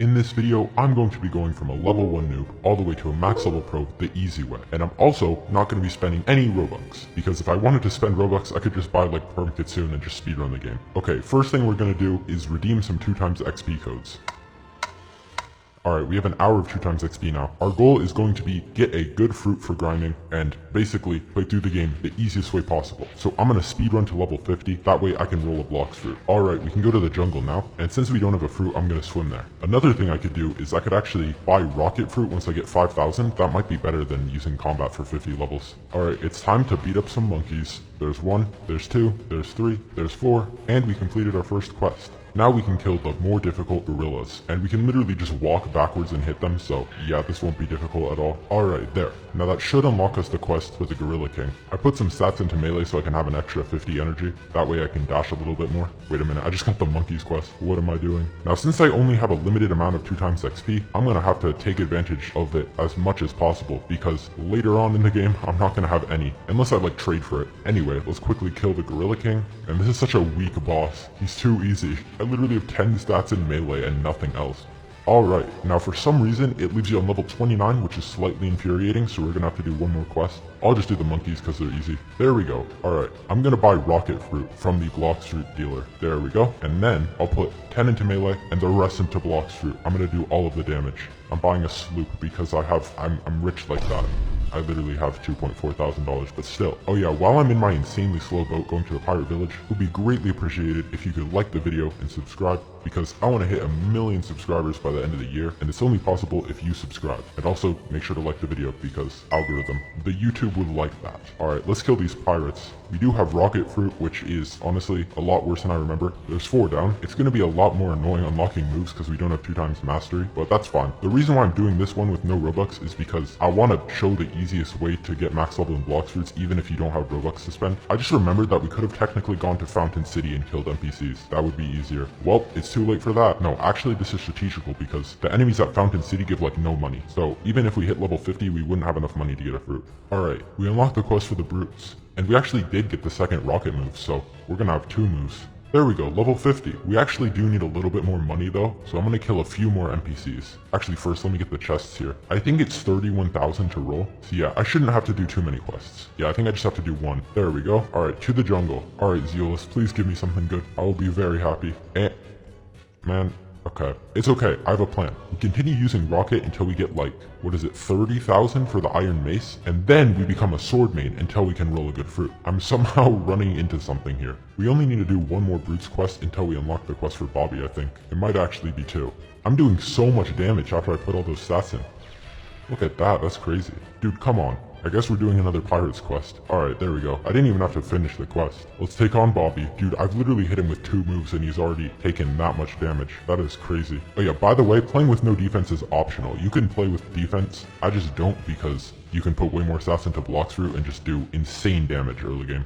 In this video, I'm going to be going from a level 1 noob all the way to a max level pro the easy way. And I'm also not going to be spending any Robux, because if I wanted to spend Robux, I could just buy like perm Kitsune and just speedrun the game. Okay, first thing we're going to do is redeem some 2x XP codes. Alright, we have an hour of 2x XP now. Our goal is going to be get a good fruit for grinding and basically play through the game the easiest way possible. So I'm going to speedrun to level 50, that way I can roll a Blox Fruit. Alright, we can go to the jungle now, and since we don't have a fruit, I'm going to swim there. Another thing I could do is I could actually buy rocket fruit once I get 5,000. That might be better than using combat for 50 levels. Alright, it's time to beat up some monkeys. There's 1, there's 2, there's 3, there's 4, and we completed our first quest. Now we can kill the more difficult gorillas, and we can literally just walk backwards and hit them, so yeah, this won't be difficult at all. Alright, there. Now that should unlock us the quest for the Gorilla King. I put some stats into melee so I can have an extra 50 energy. That way I can dash a little bit more. Wait a minute, I just got the monkeys quest. What am I doing? Now since I only have a limited amount of 2x XP, I'm gonna have to take advantage of it as much as possible, because later on in the game, I'm not gonna have any, unless I like trade for it. Anyway, let's quickly kill the Gorilla King, and this is such a weak boss. He's too easy. I literally have 10 stats in melee and nothing else. Alright, now for some reason, it leaves you on level 29, which is slightly infuriating, so we're gonna have to do one more quest. I'll just do the monkeys because they're easy. There we go. Alright, I'm gonna buy rocket fruit from the Blox Fruit dealer. There we go. And then, I'll put 10 into melee and the rest into Blox Fruit. I'm gonna do all of the damage. I'm buying a sloop because I'm rich like that. I literally have $2.4 thousand, but still. Oh yeah, while I'm in my insanely slow boat going to the pirate village, it would be greatly appreciated if you could like the video and subscribe, because I want to hit 1,000,000 subscribers by the end of the year, and it's only possible if you subscribe. And also, make sure to like the video, because algorithm, the YouTube would like that. Alright, let's kill these pirates. We do have rocket fruit, which is honestly a lot worse than I remember. There's 4 down. It's going to be a lot more annoying unlocking moves because we don't have 2x mastery, but that's fine. The reason why I'm doing this one with no Robux is because I want to show the easiest way to get max level in Blox Fruits even if you don't have Robux to spend. I just remembered that we could have technically gone to Fountain City and killed NPCs. That would be easier. Well, it's too late for that. No, actually this is strategical because the enemies at Fountain City give like no money. So even if we hit level 50, we wouldn't have enough money to get a fruit. Alright, we unlocked the quest for the brutes. And we actually did get the second rocket move, so we're gonna have 2 moves. There we go, level 50. We actually do need a little bit more money though, so I'm gonna kill a few more NPCs. Actually, first let me get the chests here. I think it's 31,000 to roll, so yeah, I shouldn't have to do too many quests. Yeah, I think I just have to do 1. There we go. Alright, to the jungle. Alright, Zeolus, please give me something good. I will be very happy. Man, okay. It's okay, I have a plan. We continue using rocket until we get like, 30,000 for the iron mace, and then we become a sword main until we can roll a good fruit. I'm somehow running into something here. We only need to do 1 more brutes quest until we unlock the quest for Bobby, I think. It might actually be 2. I'm doing so much damage after I put all those stats in. Look at that, that's crazy. Dude, come on. I guess we're doing another pirate's quest. Alright, there we go. I didn't even have to finish the quest. Let's take on Bobby. Dude, I've literally hit him with 2 moves and he's already taken that much damage. That is crazy. Oh yeah, by the way, playing with no defense is optional. You can play with defense. I just don't because you can put way more stats into Blox Fruit and just do insane damage early game.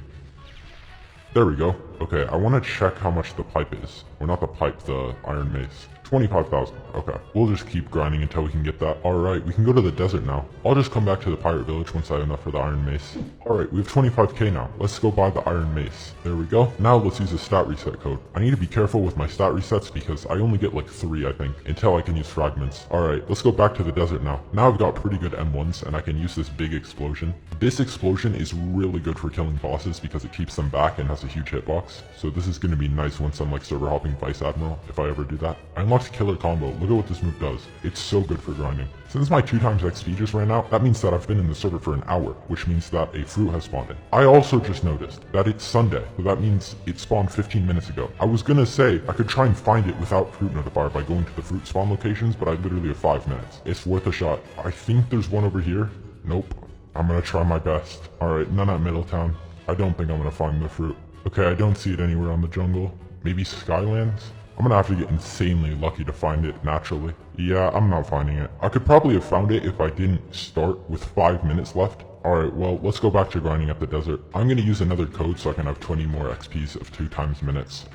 There we go. Okay, I want to check how much the pipe is. Or not the pipe, the iron mace. 25,000. Okay. We'll just keep grinding until we can get that. Alright, we can go to the desert now. I'll just come back to the pirate village once I have enough for the iron mace. Alright, we have 25k now. Let's go buy the iron mace. There we go. Now let's use a stat reset code. I need to be careful with my stat resets because I only get like 3, I think, until I can use fragments. Alright, let's go back to the desert now. Now I've got pretty good M1s and I can use this big explosion. This explosion is really good for killing bosses because it keeps them back and has a huge hitbox. So this is going to be nice once I'm like server hopping Vice Admiral, if I ever do that. I unlocked Killer Combo. Look at what this move does. It's so good for grinding. Since my 2x XP just ran out, that means that I've been in the server for an hour, which means that a fruit has spawned in. I also just noticed that it's Sunday, so that means it spawned 15 minutes ago. I was gonna say I could try and find it without fruit notifier by going to the fruit spawn locations, but I literally have 5 minutes. It's worth a shot. I think there's one over here. Nope. I'm gonna try my best. Alright, none at Middletown. I don't think I'm gonna find the fruit. Okay, I don't see it anywhere on the jungle. Maybe Skylands? I'm gonna have to get insanely lucky to find it naturally. Yeah, I'm not finding it. I could probably have found it if I didn't start with 5 minutes left. Alright, well, let's go back to grinding at the desert. I'm gonna use another code so I can have 20 more XPs of 2x minutes.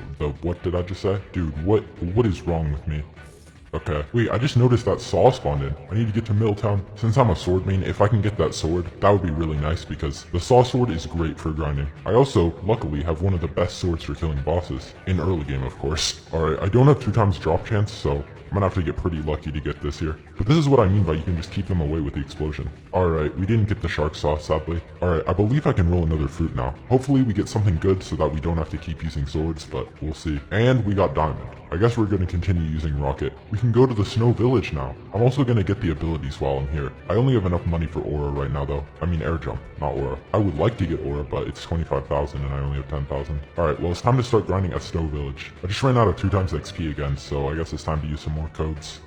What did I just say? Dude, what is wrong with me? Okay. Wait, I just noticed that Saw spawned in. I need to get to Milltown. Since I'm a sword main, if I can get that sword, that would be really nice because the Saw sword is great for grinding. I also, luckily, have one of the best swords for killing bosses. In early game, of course. Alright, I don't have 2x drop chance, so I'm gonna have to get pretty lucky to get this here. But this is what I mean by you can just keep them away with the explosion. Alright, we didn't get the shark sauce, sadly. Alright, I believe I can roll another fruit now. Hopefully we get something good so that we don't have to keep using swords, but we'll see. And we got diamond. I guess we're going to continue using rocket. We can go to the snow village now. I'm also going to get the abilities while I'm here. I only have enough money for aura right now though. I mean air jump, not aura. I would like to get aura, but it's 25,000 and I only have 10,000. Alright, well it's time to start grinding at snow village. I just ran out of 2 times XP again, so I guess it's time to use some more codes.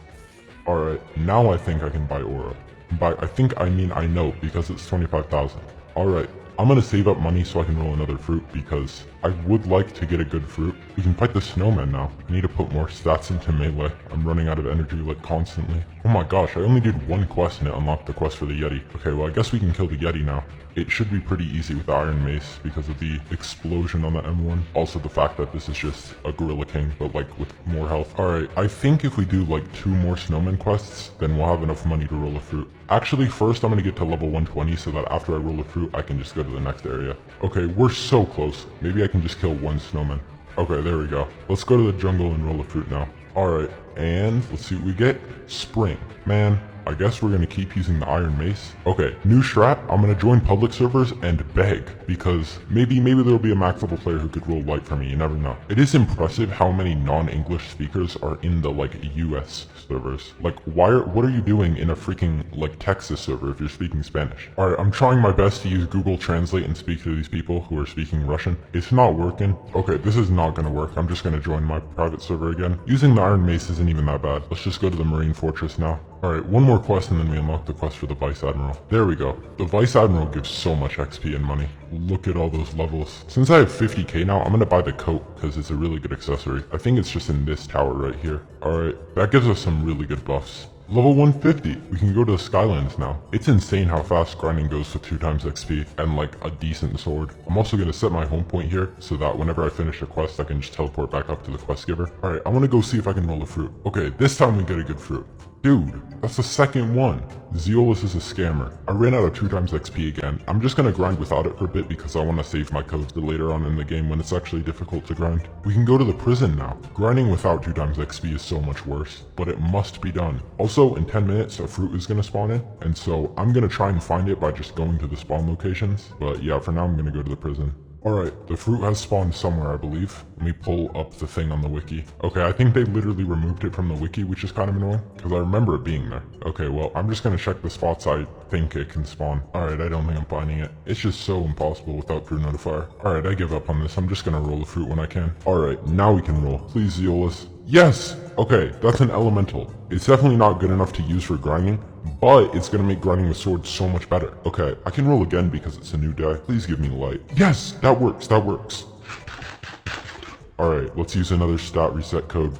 Alright, now I think I can buy aura. By I think I mean I know, because it's 25,000. Alright, I'm gonna save up money so I can roll another fruit because I would like to get a good fruit. We can fight the snowman now. I need to put more stats into melee. I'm running out of energy like constantly. Oh my gosh, I only did 1 quest and it unlocked the quest for the Yeti. Okay, well I guess we can kill the Yeti now. It should be pretty easy with the Iron Mace because of the explosion on the M1. Also the fact that this is just a Gorilla King, but like with more health. Alright, I think if we do like 2 more snowman quests, then we'll have enough money to roll a fruit. Actually, first I'm gonna get to level 120 so that after I roll a fruit, I can just go to the next area. Okay, we're so close. Maybe I can just kill 1 snowman. Okay, there we go. Let's go to the jungle and roll a fruit now. Alright, and let's see what we get. Spring. Man, I guess we're gonna keep using the Iron Mace. Okay, new strat. I'm gonna join public servers and beg because maybe there'll be a max level player who could roll light for me. You never know. It is impressive how many non-English speakers are in the like US servers. Like, what are you doing in a freaking like Texas server if you're speaking Spanish? Alright, I'm trying my best to use Google Translate and speak to these people who are speaking Russian. It's not working. Okay, this is not gonna work. I'm just gonna join my private server again. Using the Iron Mace isn't even that bad. Let's just go to the Marine Fortress now. Alright, 1 more quest and then we unlock the quest for the Vice Admiral. There we go. The Vice Admiral gives so much XP and money. Look at all those levels. Since I have 50k now, I'm gonna buy the coat because it's a really good accessory. I think it's just in this tower right here. Alright, that gives us some really good buffs. Level 150, we can go to the Skylands now. It's insane how fast grinding goes with 2 times XP and like a decent sword. I'm also going to set my home point here so that whenever I finish a quest I can just teleport back up to the quest giver. Alright, I want to go see if I can roll a fruit. Okay, this time we get a good fruit. Dude, that's the second one. Zeolus is a scammer. I ran out of 2 times XP again. I'm just gonna grind without it for a bit because I want to save my codes for later on in the game when it's actually difficult to grind. We can go to the prison now. Grinding without 2 times XP is so much worse, but it must be done. Also, in 10 minutes a fruit is gonna spawn in, and so I'm gonna try and find it by just going to the spawn locations. But yeah, for now I'm gonna go to the prison. Alright, the fruit has spawned somewhere, I believe. Let me pull up the thing on the wiki. Okay, I think they literally removed it from the wiki, which is kind of annoying, because I remember it being there. Okay, well, I'm just gonna check the spots I think it can spawn. Alright, I don't think I'm finding it. It's just so impossible without fruit notifier. Alright, I give up on this. I'm just gonna roll the fruit when I can. Alright, now we can roll. Please, Zeolus. Yes! Okay, that's an elemental. It's definitely not good enough to use for grinding, but it's gonna make grinding with swords so much better. Okay, I can roll again because it's a new day. Please give me light. Yes! That works, that works. Alright, let's use another stat reset code.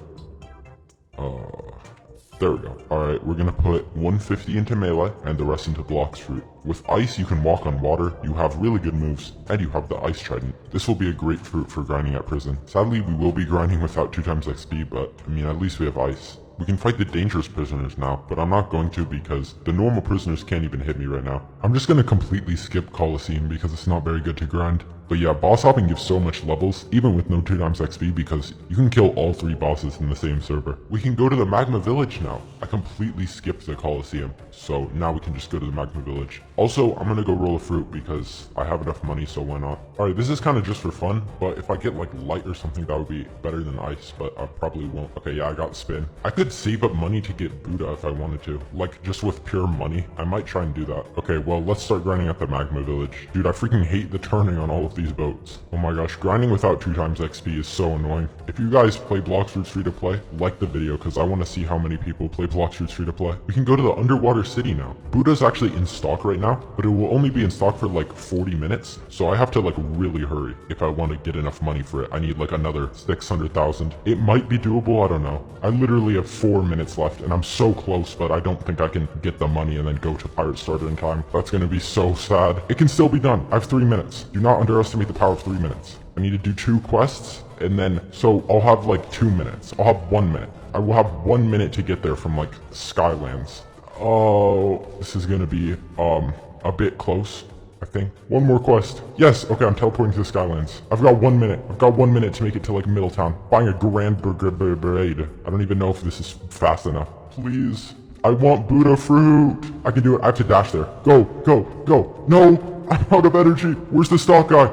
There we go. Alright, we're gonna put 150 into melee and the rest into Blox Fruit. With ice you can walk on water, you have really good moves, and you have the ice trident. This will be a great fruit for grinding at prison. Sadly, we will be grinding without 2 times XP, but I mean at least we have ice. We can fight the dangerous prisoners now, but I'm not going to because the normal prisoners can't even hit me right now. I'm just gonna completely skip Colosseum because it's not very good to grind. But yeah, boss hopping gives so much levels, even with no 2 times XP, because you can kill all 3 bosses in the same server. We can go to the Magma Village now. I completely skipped the Colosseum, so now we can just go to the Magma Village. Also, I'm gonna go roll a fruit because I have enough money, so why not? Alright, this is kind of just for fun, but if I get like light or something, that would be better than ice, but I probably won't. Okay, yeah, I got spin. I could save up money to get Buddha if I wanted to. Like, just with pure money. I might try and do that. Okay, well, let's start grinding at the Magma Village. Dude, I freaking hate the turning on all of these boats. Oh my gosh, grinding without 2 times XP is so annoying. If you guys play Blox Fruits free to play, like the video because I want to see how many people play Blox Fruits free to play. We can go to the underwater city now. Buddha's actually in stock right now, but it will only be in stock for like 40 minutes, so I have to like really hurry if I want to get enough money for it. I need like another 600,000. It might be doable, I don't know. I literally have 4 minutes left and I'm so close, but I don't think I can get the money and then go to Pirate Starter in time. That's gonna be so sad. It can still be done. I have 3 minutes. Do not underestimate the power of 3 minutes. I need to do 2 quests, and then, so I'll have like 2 minutes. I'll have 1 minute. I will have 1 minute to get there from like Skylands. Oh, this is gonna be, a bit close. I think. One more quest. Yes, okay, I'm teleporting to the Skylands. I've got 1 minute. I've got 1 minute to make it to like Middletown. Buying a grand brigade. I don't even know if this is fast enough. Please. I want Buddha fruit. I can do it. I have to dash there. Go, go, go. No, I'm out of energy. Where's the stock guy?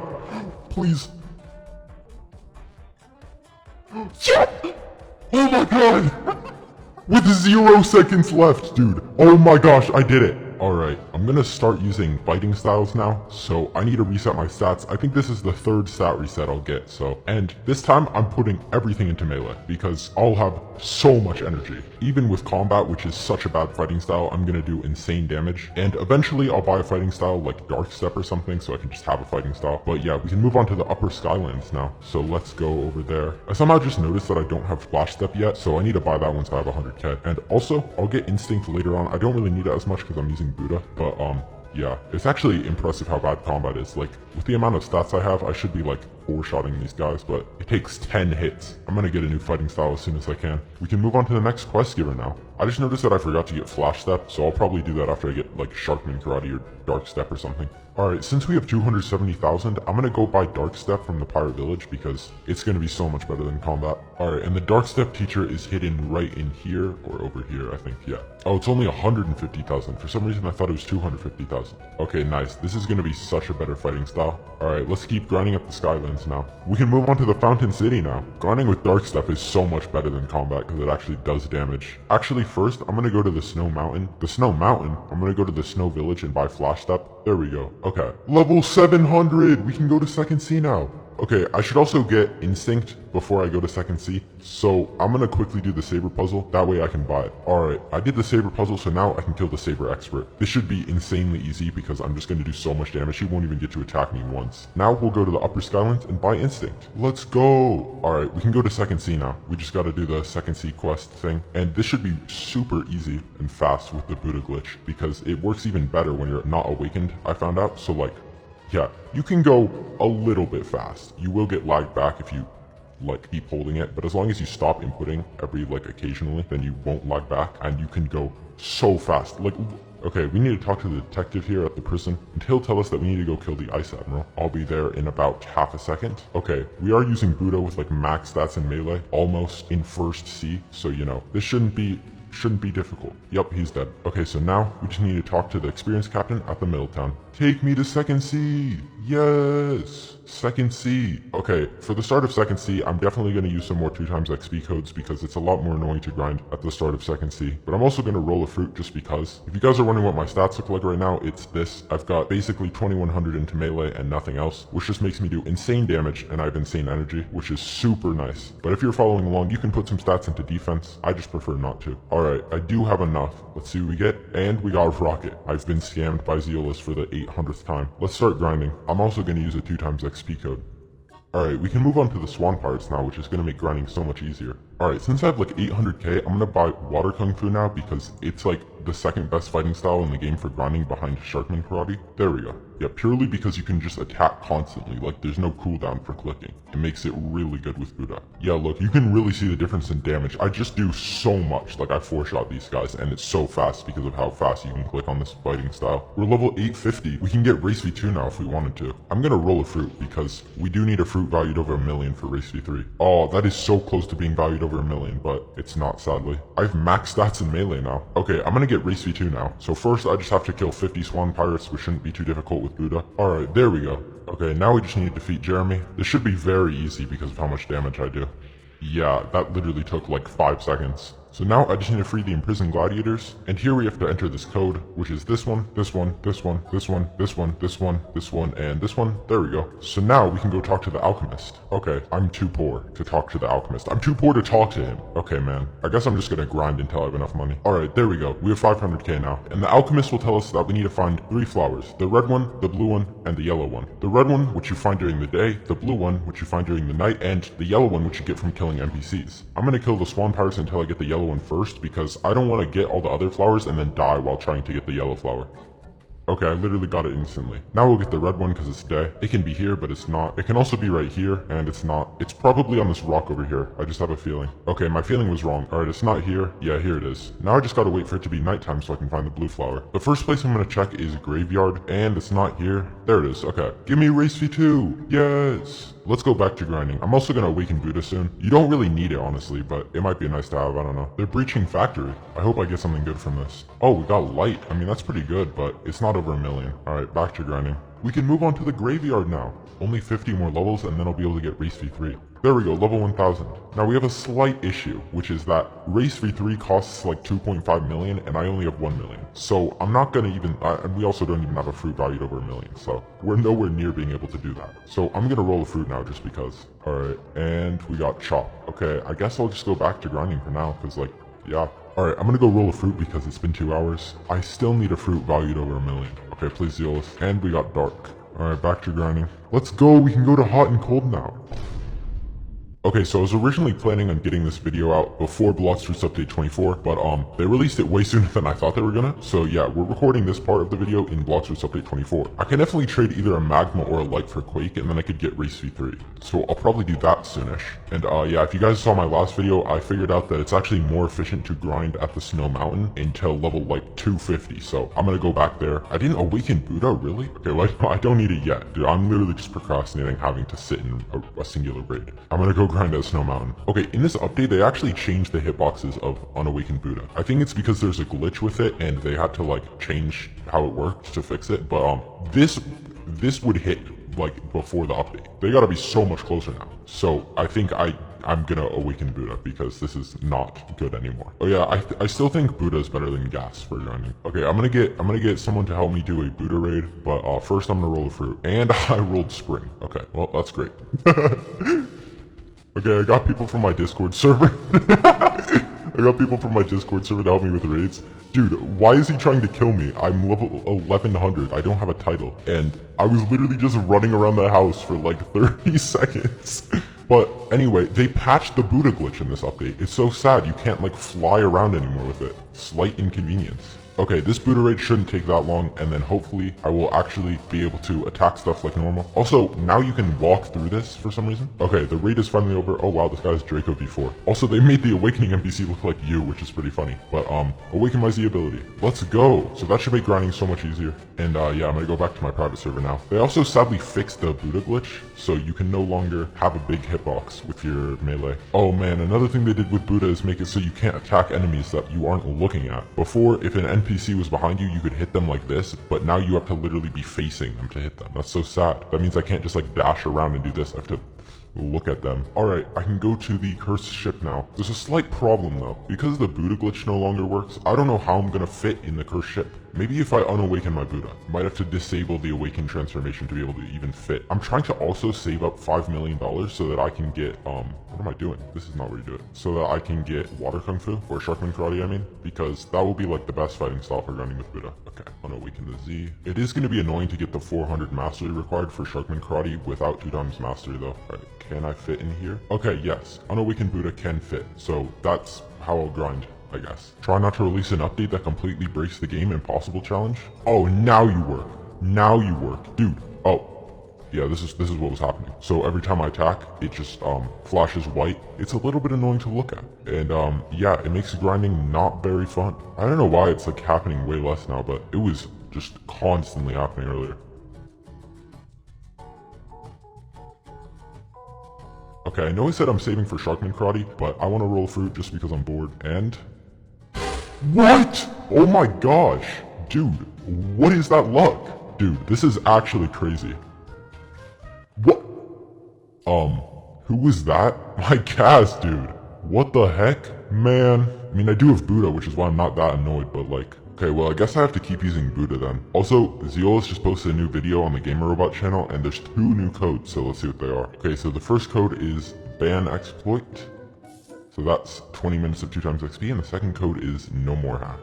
Please. Yes! Oh my god! With 0 seconds left, dude. Oh my gosh, I did it. Alright, I'm gonna start using fighting styles now, so I need to reset my stats. I think this is the 3rd stat reset I'll get, and this time I'm putting everything into melee, because I'll have so much energy. Even with combat, which is such a bad fighting style, I'm gonna do insane damage, and eventually I'll buy a fighting style like Dark Step or something, so I can just have a fighting style. But yeah, we can move on to the upper Skylands now, so let's go over there. I somehow just noticed that I don't have Flash Step yet, so I need to buy that once I have 100k. And also, I'll get Instinct later on. I don't really need it as much because I'm using Buddha, but yeah, it's actually impressive how bad combat is. Like, with the amount of stats I have, I should be like 4-shotting these guys, but it takes 10 hits. I'm gonna get a new fighting style as soon as I can. We can move on to the next quest giver now. I just noticed that I forgot to get Flash Step, so I'll probably do that after I get like Sharkman Karate or Dark Step or something. Alright, since we have 270,000, I'm gonna go buy Dark Step from the Pirate Village because it's gonna be so much better than combat. Alright, and the Dark Step teacher is hidden right in here, or over here, I think, yeah. Oh, it's only 150,000. For some reason, I thought it was 250,000. Okay, nice. This is gonna be such a better fighting style. Alright, let's keep grinding up the Skylands now. We can move on to the Fountain City now. Grinding with Dark Step is so much better than combat because it actually does damage. Actually, first, I'm gonna go to the Snow Mountain. The Snow Mountain? I'm gonna go to the Snow Village and buy Flash Step. There we go. Okay. Level 700! We can go to Second Sea now. Okay, I should also get Instinct before I go to Second Sea, so I'm gonna quickly do the Saber puzzle, that way I can buy it. Alright, I did the Saber puzzle, so now I can kill the Saber Expert. This should be insanely easy because I'm just gonna do so much damage, he won't even get to attack me once. Now we'll go to the Upper Skylands and buy Instinct. Let's go! Alright, we can go to Second Sea now. We just gotta do the Second Sea quest thing, and this should be super easy and fast with the Buddha glitch, because it works even better when you're not awakened, I found out, so like, yeah, you can go a little bit fast. You will get lagged back if you, like, keep holding it, but as long as you stop inputting every, like, occasionally, then you won't lag back, and you can go so fast. Like, okay, we need to talk to the detective here at the prison, and he'll tell us that we need to go kill the Ice Admiral. I'll be there in about half a second. Okay, we are using Buddha with, like, max stats in melee, almost in first C, so, you know, this shouldn't be difficult. Yep, he's dead. Okay, so now we just need to talk to the experienced captain at the Middletown. Take me to Second Sea! Yes! Second Sea. Okay, for the start of Second Sea, I'm definitely going to use some more 2x XP codes because it's a lot more annoying to grind at the start of Second Sea. But I'm also going to roll a fruit just because. If you guys are wondering what my stats look like right now, it's this. I've got basically 2100 into melee and nothing else, which just makes me do insane damage and I have insane energy, which is super nice. But if you're following along, you can put some stats into defense. I just prefer not to. Alright, I do have enough. Let's see what we get. And we got a rocket. I've been scammed by Zeolus for the 800th time. Let's start grinding. I'm also going to use a 2x XP code. Alright, we can move on to the Swan Pirates now, which is going to make grinding so much easier. Alright, since I have like 800k, I'm going to buy Water Kung Fu now because it's like the second best fighting style in the game for grinding behind Sharkman Karate. There we go. Yeah, purely because you can just attack constantly, like there's no cooldown for clicking. It makes it really good with Buddha. Yeah, look, you can really see the difference in damage. I just do so much, like I 4-shot these guys, and it's so fast because of how fast you can click on this fighting style. We're level 850. We can get Race V2 now if we wanted to. I'm gonna roll a fruit because we do need a fruit valued over 1 million for Race V3. Oh, that is so close to being valued over 1 million, but it's not, sadly. I have max stats in melee now. Okay, I'm gonna get Race V2 now. So first, I just have to kill 50 Swan Pirates, which shouldn't be too difficult with Buddha. Alright, there we go. Okay, now we just need to defeat Jeremy. This should be very easy because of how much damage I do. Yeah, that literally took like 5 seconds. So now I just need to free the imprisoned gladiators, and here we have to enter this code, which is this one, this one, this one, this one, this one, this one, this one, and this one. There we go. So now we can go talk to the alchemist. Okay, I'm too poor to talk to the alchemist. I'm too poor to talk to him. Okay, man. I guess I'm just gonna grind until I have enough money. Alright, there we go. We have 500k now. And the alchemist will tell us that we need to find 3 flowers. The red one, the blue one, and the yellow one. The red one, which you find during the day, the blue one, which you find during the night, and the yellow one, which you get from killing NPCs. I'm gonna kill the Swan Pirates until I get the yellow one first, because I don't want to get all the other flowers and then die while trying to get the yellow flower. Okay, I literally got it instantly. Now we'll get the red one because it's day. It can be here, but it's not. It can also be right here, and it's not. It's probably on this rock over here. I just have a feeling. Okay, my feeling was wrong. Alright, it's not here. Yeah, here it is. Now I just gotta wait for it to be nighttime so I can find the blue flower. The first place I'm gonna check is graveyard, and it's not here. There it is. Okay. Give me race V2. Yes. Let's go back to grinding. I'm also gonna awaken Buddha soon. You don't really need it, honestly, but it might be nice to have. I don't know. They're breaching factory. I hope I get something good from this. Oh, we got light. I mean, that's pretty good, but it's not over 1 million. Alright, back to grinding. We can move on to the graveyard now. Only 50 more levels, and then I'll be able to get race V3. There we go, level 1000. Now we have a slight issue, which is that race V3 costs like 2.5 million, and I only have 1 million. So I'm not gonna even, and we also don't even have a fruit valued over 1 million, so we're nowhere near being able to do that. So I'm gonna roll a fruit now just because. Alright, and we got chop. Okay, I guess I'll just go back to grinding for now, because like, yeah. Alright, I'm gonna go roll a fruit because it's been 2 hours. I still need a fruit valued over 1 million. Okay, please Zealous. And we got dark. Alright, back to grinding. Let's go, we can go to hot and cold now. Okay, so I was originally planning on getting this video out before Blox Fruits Update 24, but they released it way sooner than I thought they were gonna. So yeah, we're recording this part of the video in Blox Fruits Update 24. I can definitely trade either a Magma or a Light for Quake, and then I could get Race V3. So I'll probably do that soonish. And yeah, if you guys saw my last video, I figured out that it's actually more efficient to grind at the Snow Mountain until level like 250. So I'm gonna go back there. I didn't awaken Buddha, really? Okay, well, I don't need it yet. Dude, I'm literally just procrastinating having to sit in a singular raid. I'm gonna go grind at Snow Mountain. Okay, in this update, they actually changed the hitboxes of Unawakened Buddha. I think it's because there's a glitch with it, and they had to like change how it worked to fix it. But this would hit like before the update. They gotta be so much closer now. So I think I'm gonna awaken Buddha because this is not good anymore. Oh yeah, I still think Buddha is better than gas for grinding. Okay, I'm gonna get someone to help me do a Buddha raid, but first I'm gonna roll a fruit. And I rolled spring. Okay, well that's great. Okay, I got people from my Discord server. I got people from my Discord server to help me with raids. Dude, why is he trying to kill me? I'm level 1100. I don't have a title. And I was literally just running around the house for like 30 seconds. But anyway, they patched the Buddha glitch in this update. It's so sad you can't like fly around anymore with it. Slight inconvenience. Okay, this Buddha raid shouldn't take that long, and then hopefully I will actually be able to attack stuff like normal. Also, now you can walk through this for some reason. Okay, the raid is finally over. Oh wow, this guy's Draco V4. Also, they made the Awakening NPC look like you, which is pretty funny. But Awaken my Z ability. Let's go. So that should make grinding so much easier. And yeah, I'm gonna go back to my private server now. They also sadly fixed the Buddha glitch, so you can no longer have a big hitbox with your melee. Oh man, another thing they did with Buddha is make it so you can't attack enemies that you aren't looking at. Before, if an NPC was behind you, you could hit them like this, but now you have to literally be facing them to hit them. That's so sad. That means I can't just like dash around and do this. I have to look at them. Alright, I can go to the cursed ship now. There's a slight problem though. Because the Buddha glitch no longer works, I don't know how I'm gonna fit in the cursed ship. Maybe if I unawaken my Buddha, I might have to disable the awaken transformation to be able to even fit. I'm trying to also save up $5 million so that I can get, what am I doing? This is not where you do it. So that I can get water kung fu, or sharkman karate I mean, because that will be like the best fighting style for grinding with Buddha. Okay, unawaken the Z. It is going to be annoying to get the 400 mastery required for sharkman karate without 2 times mastery though. Alright, can I fit in here? Okay, yes, unawakened Buddha can fit, so that's how I'll grind, I guess. Try not to release an update that completely breaks the game impossible challenge. Oh, now you work. Now you work. Dude, oh. Yeah, this is what was happening. So every time I attack, it just flashes white. It's a little bit annoying to look at. And yeah, it makes grinding not very fun. I don't know why it's like happening way less now, but it was just constantly happening earlier. Okay, I know I said I'm saving for Sharkman Karate, but I want to roll fruit just because I'm bored. And what? Oh my gosh. Dude, what is that luck? Dude, this is actually crazy. What? Who was that? My cast, dude. What the heck? Man. I mean, I do have Buddha, which is why I'm not that annoyed, but like... Okay, well, I guess I have to keep using Buddha then. Also, Zeolus just posted a new video on the Gamer Robot channel, and there's 2 new codes, so let's see what they are. Okay, so the first code is ban exploit. So that's 20 minutes of 2 times XP, and the second code is no more hack.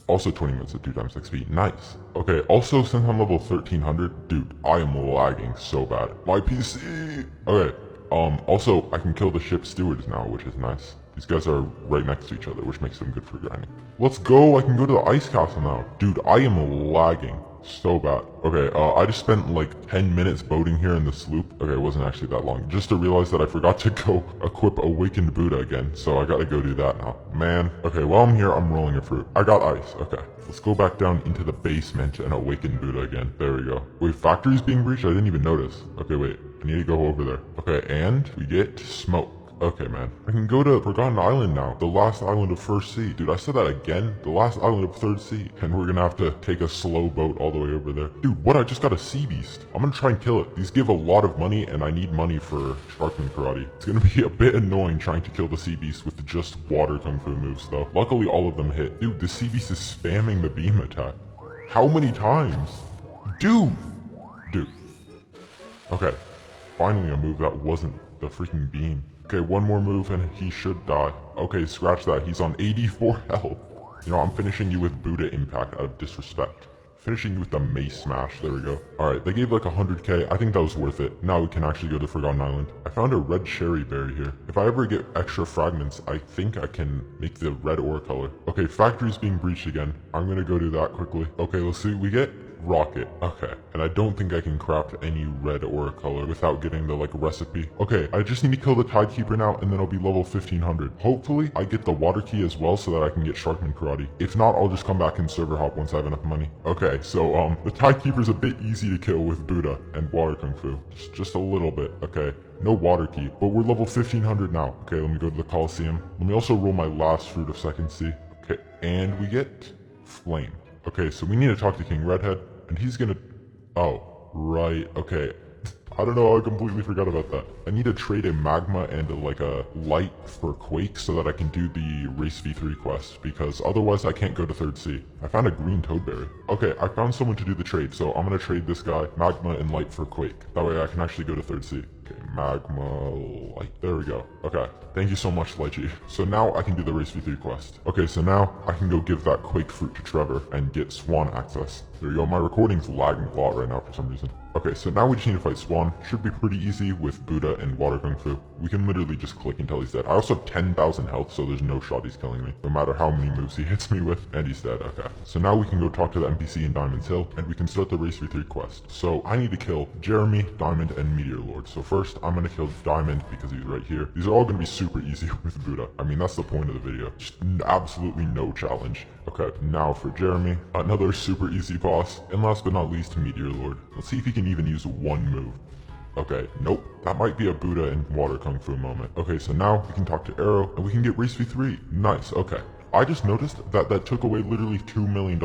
Also 20 minutes of 2 times XP. Nice. Okay, also since I'm level 1300, dude, I am lagging so bad. My PC! Okay, also I can kill the ship stewards now, which is nice. These guys are right next to each other, which makes them good for grinding. Let's go, I can go to the ice castle now. Dude, I am lagging So bad. Okay, I just spent like 10 minutes boating here in the sloop. Okay, it wasn't actually that long. Just to realize that I forgot to go equip Awakened Buddha again, so I gotta go do that now. Man. Okay, while I'm here, I'm rolling a fruit. I got ice. Okay. Let's go back down into the basement and awaken Buddha again. There we go. Wait, factory's being breached? I didn't even notice. Okay, wait. I need to go over there. Okay, and we get smoke. Okay, man. I can go to Forgotten Island now. The last island of First Sea. Dude, I said that again. The last island of Third Sea. And we're gonna have to take a slow boat all the way over there. Dude, what? I just got a sea beast. I'm gonna try and kill it. These give a lot of money, and I need money for Sharkman Karate. It's gonna be a bit annoying trying to kill the sea beast with just water kung fu moves, though. Luckily, all of them hit. Dude, the sea beast is spamming the beam attack. How many times? Dude! Dude. Okay. Finally a move that wasn't the freaking beam. Okay, one more move and he should die. Okay, scratch that. He's on 84 health. You know, I'm finishing you with Buddha Impact out of disrespect. Finishing you with the Mace Smash. There we go. Alright, they gave like 100k. I think that was worth it. Now we can actually go to Forgotten Island. I found a red cherry berry here. If I ever get extra fragments, I think I can make the red ore color. Okay, factory's being breached again. I'm gonna go do that quickly. Okay, let's see what we get. Rocket. Okay. And I don't think I can craft any red ore color without getting the like recipe. Okay, I just need to kill the Tidekeeper now and then I'll be level 1500. Hopefully I get the water key as well so that I can get Sharkman Karate. If not, I'll just come back and server hop once I have enough money. Okay, so the Tidekeeper's a bit easy to kill with Buddha and water kung fu. Just a little bit. Okay. No water key, but we're level 1500 now. Okay, let me go to the Coliseum. Let me also roll my last fruit of second sea. Okay, and we get flame. Okay, so we need to talk to King Redhead, and he's gonna... Oh, right, okay. I don't know, I completely forgot about that. I need to trade a magma and like a light for Quake so that I can do the Race V3 quest, because otherwise I can't go to Third Sea. I found a green toadberry. Okay, I found someone to do the trade, so I'm gonna trade this guy magma and light for Quake. That way I can actually go to Third Sea. Okay, magma, light, there we go. Okay, thank you so much, Lychee. So now I can do the Race V3 quest. Okay, so now I can go give that Quake fruit to Trevor and get Swan access. There you go, my recording's lagging a lot right now for some reason. Okay, so now we just need to fight Swan. Should be pretty easy with Buddha and Water Kung Fu. We can literally just click until he's dead. I also have 10,000 health, so there's no shot he's killing me. No matter how many moves he hits me with, and he's dead. Okay, so now we can go talk to the NPC in Diamond's Hill, and we can start the Race V3 quest. So I need to kill Jeremy, Diamond, and Meteor Lord. So first, I'm gonna kill Diamond because he's right here. These are all gonna be super easy with Buddha. I mean, that's the point of the video. Just absolutely no challenge. Okay, now for Jeremy, another super easy boss, and last but not least, Meteor Lord. Let's see if he can even use one move. Okay, nope. That might be a Buddha and Water Kung Fu moment. Okay, so now we can talk to Arrow, and we can get Race V3. Nice, okay. I just noticed that that took away literally $2 million.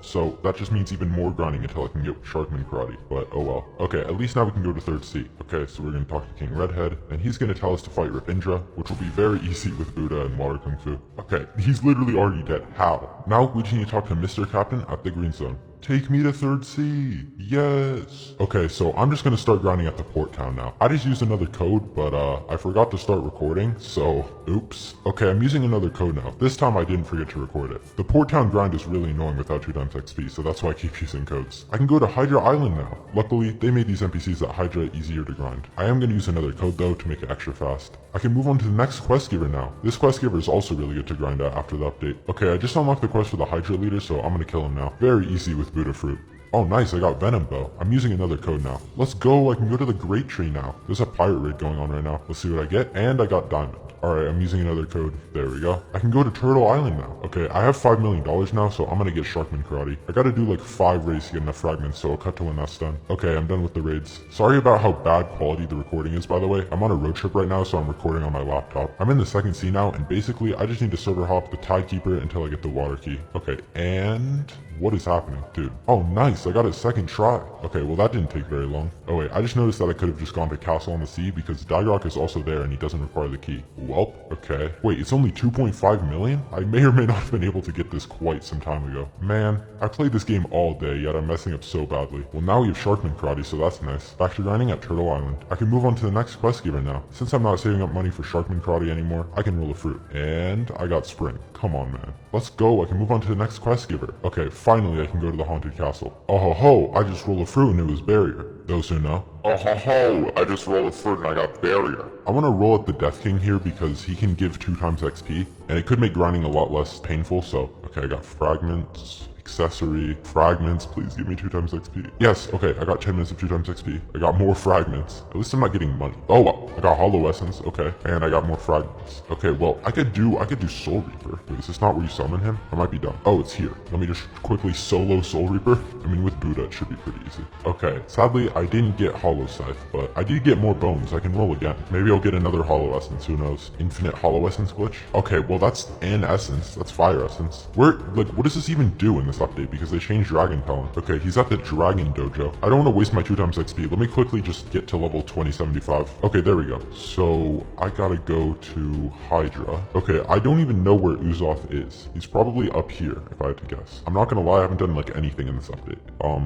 So that just means even more grinding until I can get Sharkman Karate. But oh well. Okay, at least now we can go to Third Sea. Okay, so we're going to talk to King Redhead, and he's going to tell us to fight Ripindra, which will be very easy with Buddha and Water Kung Fu. Okay, he's literally already dead. How? Now we just need to talk to Mr. Captain at the Green Zone. Take me to Third Sea. Yes. Okay, so I'm just gonna start grinding at the port town now. I just used another code, but I forgot to start recording, so oops. Okay, I'm using another code now. This time I didn't forget to record it. The port town grind is really annoying without 2x XP, so that's why I keep using codes. I can go to Hydra Island now. Luckily, they made these NPCs at Hydra easier to grind. I am gonna use another code though to make it extra fast. I can move on to the next quest giver now. This quest giver is also really good to grind at after the update. Okay, I just unlocked the quest for the Hydra leader, so I'm gonna kill him now. Very easy with Buddha Fruit. Oh nice, I got Venom Bow. I'm using another code now. Let's go, I can go to the Great Tree now. There's a pirate raid going on right now. Let's see what I get, and I got Diamond. Alright, I'm using another code. There we go. I can go to Turtle Island now. Okay, I have $5 million now, so I'm gonna get Sharkman Karate. I gotta do like 5 raids to get enough fragments, so I'll cut to when that's done. Okay, I'm done with the raids. Sorry about how bad quality the recording is, by the way. I'm on a road trip right now, so I'm recording on my laptop. I'm in the second sea now, and basically, I just need to server hop the Tidekeeper until I get the water key. Okay, and... what is happening? Dude. Oh, nice. I got it second try. Okay, well that didn't take very long. Oh wait, I just noticed that I could have just gone to Castle on the Sea because Dagrok is also there and he doesn't require the key. Welp. Okay. Wait, it's only 2.5 million? I may or may not have been able to get this quite some time ago. Man, I played this game all day, yet I'm messing up so badly. Well, now we have Sharkman Karate, so that's nice. Back to grinding at Turtle Island. I can move on to the next quest giver now. Since I'm not saving up money for Sharkman Karate anymore, I can roll a fruit. And I got Spring. Come on, man. Let's go. I can move on to the next quest giver. Okay, finally I can go to the Haunted Castle. Oh ho ho, I just rolled a fruit and it was Barrier. Those who know. Oh ho ho, I just rolled a fruit and I got Barrier. I want to roll at the Death King here because he can give 2x XP, and it could make grinding a lot less painful, so... okay, I got fragments. accessory, fragments, please give me 2 times XP. Yes, okay, I got 10 minutes of 2 times XP. I got more fragments. At least I'm not getting money. Oh, well, I got hollow essence, okay, and I got more fragments. Okay, well, I could do Soul Reaper. Wait, is this not where you summon him? I might be dumb. Oh, it's here. Let me just quickly solo Soul Reaper. I mean, with Buddha, it should be pretty easy. Okay, sadly, I didn't get hollow scythe, but I did get more bones. I can roll again. Maybe I'll get another hollow essence, who knows? Infinite hollow essence glitch? Okay, well, that's an essence. That's fire essence. What does this even do in this update? Because they changed Dragon Talent. Okay, he's at the Dragon Dojo. I don't want to waste my 2 times XP. Let me quickly just get to level 2075. Okay, there we go. So, I gotta go to Hydra. Okay, I don't even know where Uzoth is. He's probably up here, if I had to guess. I'm not gonna lie, I haven't done like anything in this update. Oh,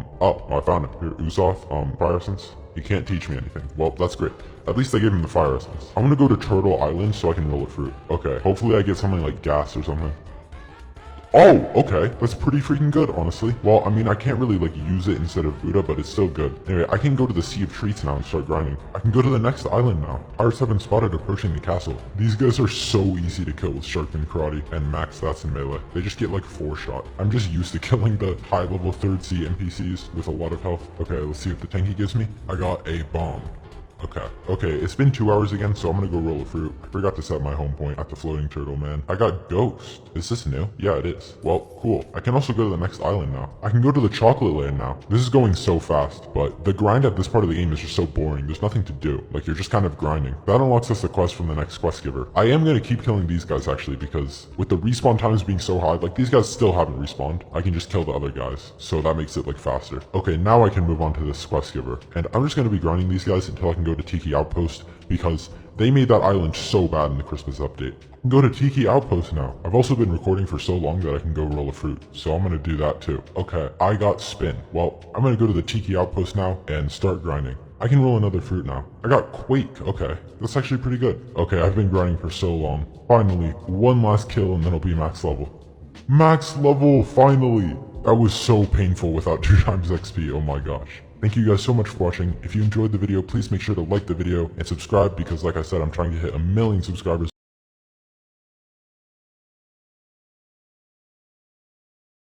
I found it. Here, Uzoth, fire essence. He can't teach me anything. Well, that's great. At least I gave him the fire essence. I'm gonna go to Turtle Island so I can roll a fruit. Okay, hopefully I get something like gas or something. Oh, okay. That's pretty freaking good, honestly. Well, I mean, I can't really, like, use it instead of Buddha, but it's still good. Anyway, I can go to the Sea of Treats now and start grinding. I can go to the next island now. Pirates have been spotted approaching the castle. These guys are so easy to kill with Sharkman Karate and max stats in melee. They just get, like, 4-shot. I'm just used to killing the high-level 3rd C NPCs with a lot of health. Okay, let's see what the tank he gives me. I got a bomb. Okay, it's been 2 hours again, so I'm gonna go roll a fruit. I forgot to set my home point at the floating turtle, man. I got Ghost. Is this new? Yeah, it is. Well, cool. I can also go to the next island now. I can go to the chocolate land now. This is going so fast, but the grind at this part of the game is just so boring. There's nothing to do. Like, you're just kind of grinding. That unlocks us the quest from the next quest giver. I am gonna keep killing these guys, actually, because with the respawn times being so high, like, these guys still haven't respawned. I can just kill the other guys, so that makes it, like, faster. Okay, now I can move on to this quest giver, and I'm just gonna be grinding these guys until I can go to Tiki Outpost, because they made that island so bad in the Christmas update. I can go to Tiki Outpost now. I've also been recording for so long that I can go roll a fruit, so I'm gonna do that too. Okay, I got Spin. Well, I'm gonna go to the Tiki Outpost now and start grinding. I can roll another fruit now. I got Quake. Okay, that's actually pretty good. Okay, I've been grinding for so long. Finally, one last kill and then I'll be max level. Max level, finally! That was so painful without 2 times XP, oh my gosh. Thank you guys so much for watching. If you enjoyed the video, please make sure to like the video and subscribe because like I said, I'm trying to hit 1 million subscribers